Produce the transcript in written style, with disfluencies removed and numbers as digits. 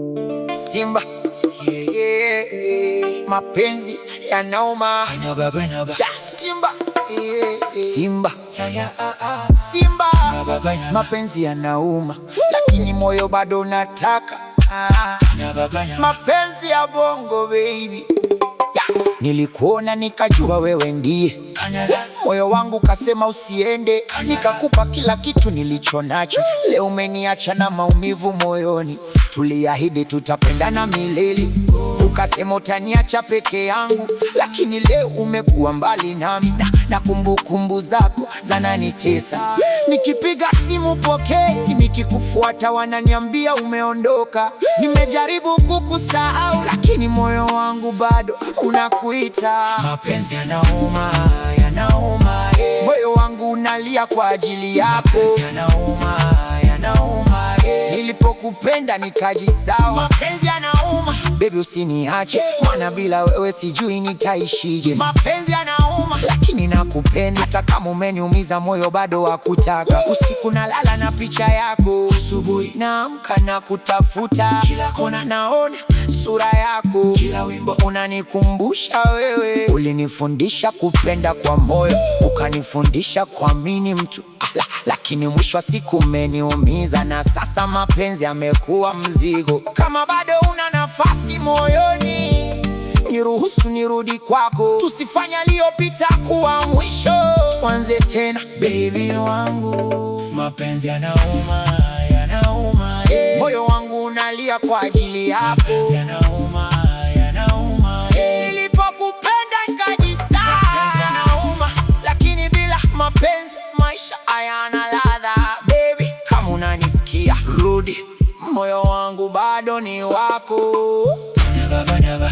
Simba, yeah, yeah. Mapenzi yanauma. Simba, yeah, yeah. Simba, Simba, mapenzi yanauma, lakini moyo bado nataka. Mapenzi ya bongo baby, nilikuona nikajua wewe ndiye. Moyo wangu kasema usiende, nikakupa kila kitu nilicho nacho. Leo umeniacha na maumivu moyoni. Tuliahidi tutapendana milele, ukasema utaniacha peke yangu, lakini leo umekuwa mbali nami, na kumbukumbu zako zananitesa. Nikipiga simu pokei, nikikufuata wananiambia umeondoka. Nimejaribu kukusahau, lakini moyo wangu bado unakuita. Mapenzi yanauma, yanauma, yeah. Moyo wangu unalia kwa ajili yako. Mapenzi yanauma, yanauma, yeah. Nilipokupenda nikajisahau. Mapenzi yanauma, baby usiniache, maana bila wewe sijui nitaishije. Mapenzi yanauma, lakini nakupenda. Hata kama umeniumiza moyo bado wakutaka. Usiku nalala na picha yako, asubuhi naamka na kutafuta. Kila kona naona sura yako, kila wimbo unanikumbusha wewe. Ulinifundisha kupenda kwa moyo, ukanifundisha kuamini mtu, lakini mwisho wa siku umeniumiza. Na sasa mapenzi yamekuwa mzigo. Kama bado una nafasi moyoni, niruhusu nirudi kwako. Tusifanye aliyopita kuwa mwisho, tuanze tena baby wangu. Mapenzi yanauma, yanauma, yeah. Moyo wangu unalia kwa ajili yako. Mapenzi yanauma, yanauma, yeah. Nilipokupenda nikajisahau. Mapenzi yanauma, lakini bila mapenzi maisha hayana ladha. Baby, kama unanisikia rudi, moyo wangu bado ni wako. Never, never.